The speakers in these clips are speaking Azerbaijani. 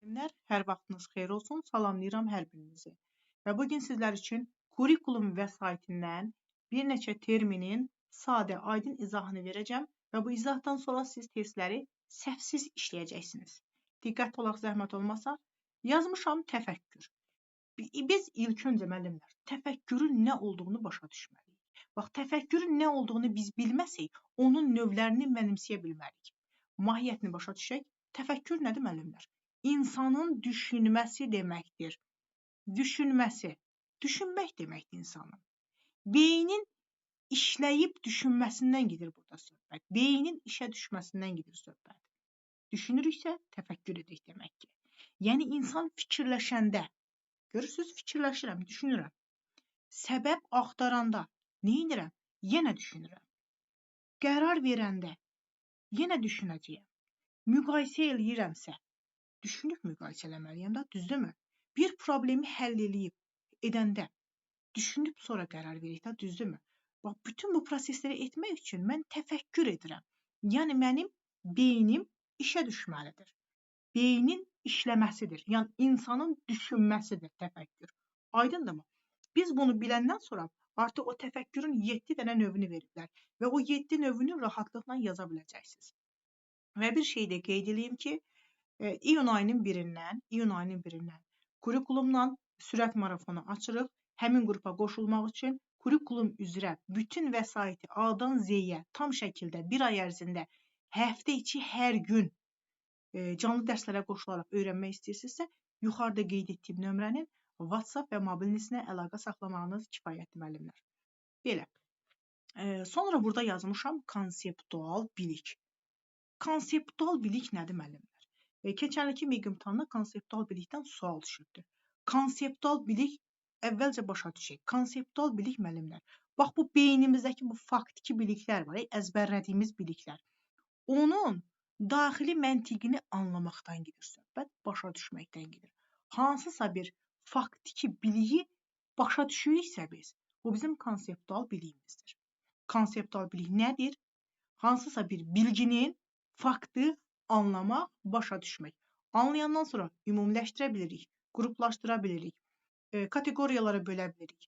Müəllimlər, hər vaxtınız xeyir olsun. Salamlayıram hər birinizi. Və bu gün sizlər üçün kurikulum vəsaitindən bir neçə terminin sadə, aydın izahını verəcəm və bu izahdan sonra siz testləri səhvsiz işləyəcəksiniz. Diqqətli olaq, zəhmət olmasa. Yazmışam təfəkkür. Biz ilk öncə müəllimlər təfəkkürün nə olduğunu başa düşməliyik. Bax, təfəkkürün nə olduğunu biz bilməsək, onun növlərini mənimsəyə bilmərik. Mahiyyətini başa düşək. Təfəkkür nədir müəllimlər? İnsanın düşünməsi deməkdir. Düşünməsi. Düşünmək deməkdir insanın. Beynin işləyib düşünməsindən gedir burada söhbət. Beynin işə düşməsindən gedir söhbət. Düşünürüksə təfəkkür edirik demək ki. Yəni insan fikirləşəndə, görürsünüz, fikirləşirəm, düşünürəm. Səbəb axtaranda nə edirəm? Yenə düşünürəm. Qərar verəndə yenə düşünəcəyəm. Müqayisə eləyirəmsə, düşünüb müqayisə eləməliyəm də, düzdürmü? Bir problemi həll edəndə düşünüb sonra qərar veririk də, düzdürmü? Bax, bütün bu prosesləri etmək üçün mən təfəkkür edirəm. Yəni mənim beynim işə düşməlidir. Beynin işləməsidir. Yəni insanın düşünməsidir təfəkkür. Aydındırmı? Biz bunu biləndən sonra artıq o təfəkkürün 7 dənə növünü veriblər və o 7 növünü rahatlıqla yaza biləcəksiniz. Və bir şey də qeyd edeyim ki, iyun ayının birindən kurikulumla sürət marafonu açırıq. Həmin qrupa qoşulmaq üçün kurikulum üzrə bütün vəsaiti A-dan Z-yə tam şəkildə bir ay ərzində həftə içi hər gün canlı dərslərə qoşularaq öyrənmək istəyirsinizsə, yuxarıda qeyd etdiyim nömrənin WhatsApp və mobilinisinə əlaqə saxlamağınız kifayətli müəllimlər. Belə. Sonra burada yazmışam konseptual bilik. Konseptual bilik nədir müəllimlər? Keçən ilki MİQ imtahanına konseptual bilikdən sual düşübdür. Konseptual bilik əvvəlcə başa düşək. Konseptual bilik müəllimlər. Bax, bu beynimizdəki bu faktiki biliklər var, əzbərlədiyimiz biliklər. Onun daxili məntiqini anlamaqdan gedir söhbət, başa düşməkdən gedir. Hansısa bir faktiki biliyi başa düşürüksə biz, bu bizim konseptual biliyimizdir. Konseptual bilik nədir? Hansısa bir bilginin faktı anlamaq, başa düşmək. Anlayandan sonra ümumiləşdirə bilirik, qruplaşdıra bilirik, kateqoriyalara bölə bilirik,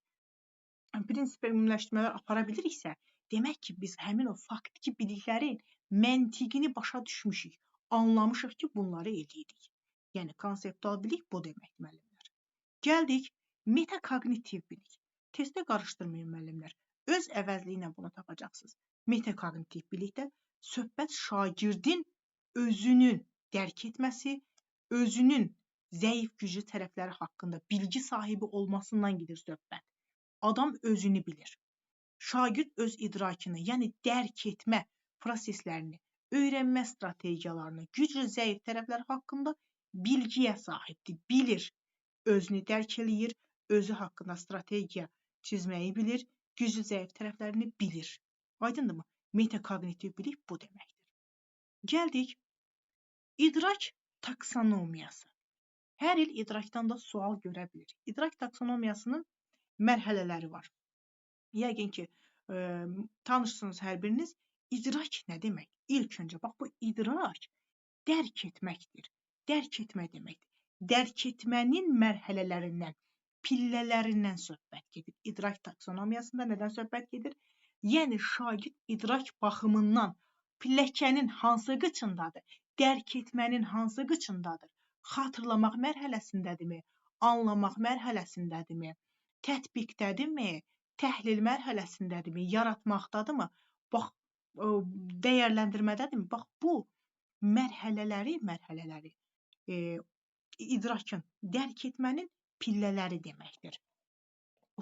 prinsipə ümumiləşdirmələr apara biliriksə, demək ki, biz həmin o faktiki biliklərin məntiqini başa düşmüşük, anlamışıq ki, bunları eləyirik. Yəni, konseptual bilik bu deməkdir, müəllimlər. Gəldik, metakognitiv bilik. Testdə qarışdırmayın, müəllimlər. Öz əvəzliyinə bunu tapacaqsınız. Metakognitiv bilikdə söhbət şagirdin özünün dərk etməsi, özünün zəif güclü tərəfləri haqqında bilgi sahibi olmasından gedir söhbət. Adam özünü bilir. Şagird öz idrakını, yəni dərk etmə proseslərini, öyrənmə strategiyalarını, güclü zəif tərəfləri haqqında bilgiyə sahibdir, bilir. Özünü dərk eləyir, özü haqqında strategiya çizməyi bilir, güclü zəif tərəflərini bilir. Aydındırmı? Metakognitiv bilik bu deməkdir. Gəldik, idrak taksonomiyası. Hər il idrakdan da sual görə bilir. İdrak taksonomiyasının mərhələləri var. Yəqin ki, tanışsınız hər biriniz. İdrak nə demək? İlk öncə, bax, bu idrak dərk etməkdir. Dərk etmək deməkdir. Dərk etmənin mərhələlərindən, pillələrindən söhbət gedir. İdrak taksonomiyasında nədən söhbət gedir? Yəni, şagird idrak baxımından pilləkənin hansı qıçındadır? Dərk etmənin hansı qıçındadır? Xatırlamaq mərhələsindədirmi? Anlamaq mərhələsindədirmi? Tətbiqdədirmi? Təhlil mərhələsindədirmi? Yaratmaqdadırmı? Bax, dəyərləndirmədədirmi? Bax, bu mərhələləri idrakın, dərk etmənin pillələri deməkdir.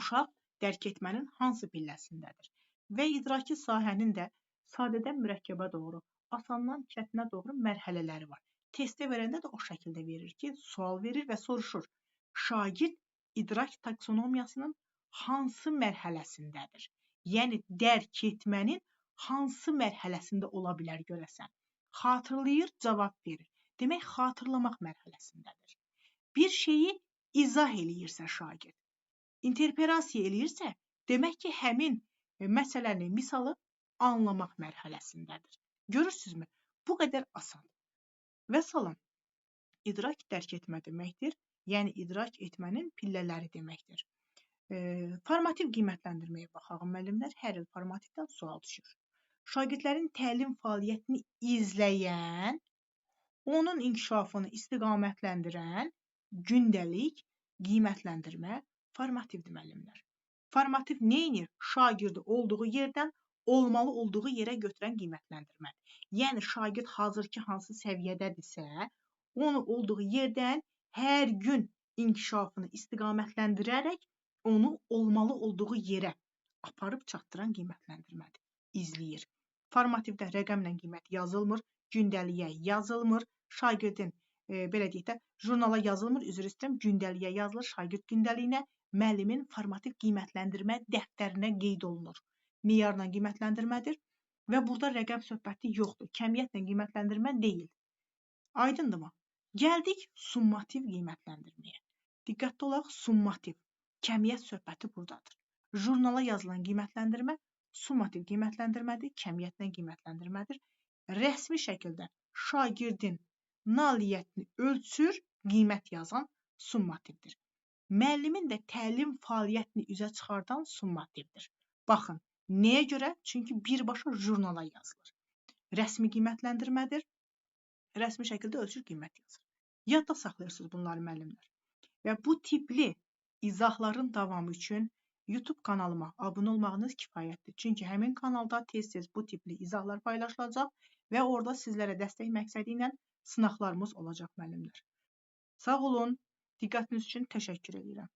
Uşaq dərk etmənin hansı pilləsindədir? Və idraki sahənin də sadədən mürəkkəbə doğru, asandan çətinə doğru mərhələləri var. Testə verəndə də o şəkildə verir ki, sual verir və soruşur. Şagird idrak taksonomiyasının hansı mərhələsindədir? Yəni, dərk etmənin hansı mərhələsində ola bilər görəsən? Xatırlayır, cavab verir. Demək, xatırlamaq mərhələsindədir. Bir şeyi izah eləyirsə şagird, interpretasiya eləyirsə, demək ki, həmin məsələni, misalı anlamaq mərhələsindədir. Görürsünüzmü? Bu qədər asandır. Və salam. idrak dərk etmə deməkdir. Yəni idrak etmənin pillələri deməkdir. Formativ qiymətləndirməyə baxaq müəllimlər. Hər il formativdən sual düşür. Şagirdlərin təlim fəaliyyətini izləyən, onun inkişafını istiqamətləndirən gündəlik qiymətləndirmə formativdir müəllimlər. Formativ nə edir? Şagirdi olduğu yerdən olmalı olduğu yerə götürən qiymətləndirmədir. Yəni şagird hazırki hansı səviyyədədirsə, onu olduğu yerdən hər gün inkişafını istiqamətləndirərək onu olmalı olduğu yerə aparıb çatdıran qiymətləndirmədir. İzləyir. Formativdə rəqəmlə qiymət yazılmır, gündəliyə yazılmır, şagirdin belə deyək də, jurnala yazılmır, üzr istəyirəm, gündəliyə yazılır, şagird gündəliyinə, müəllimin formativ qiymətləndirmə dəftərinə qeyd olunur. Meyarla qiymətləndirmədir və burada rəqəm söhbəti yoxdur. Kəmiyyətlə qiymətləndirmə deyil. Aydındırmı? Gəldik summativ qiymətləndirməyə. Diqqətli olaq, summativ. Kəmiyyət söhbəti buradadır. Jurnala yazılan qiymətləndirmə summativ qiymətləndirmədir, kəmiyyətlə qiymətləndirmədir. Rəsmi şəkildə şagirdin nailiyyətini ölçür, qiymət yazan summativdir. Müəllimin də təlim fəaliyyətini üzə çıxardan summativdir. Baxın, nəyə görə? Çünki birbaşa jurnala yazılır. Rəsmi qiymətləndirmədir, rəsmi şəkildə ölçür, qiymət yazır. Yadda saxlayırsınız bunları müəllimlər. Və bu tipli izahların davamı üçün YouTube kanalıma abunə olmağınız kifayətdir. Çünki həmin kanalda tez-tez bu tipli izahlar paylaşılacaq və orada sizlərə dəstək məqsədi ilə sınaqlarımız olacaq müəllimlər. Sağ olun, diqqətiniz üçün təşəkkür edirəm.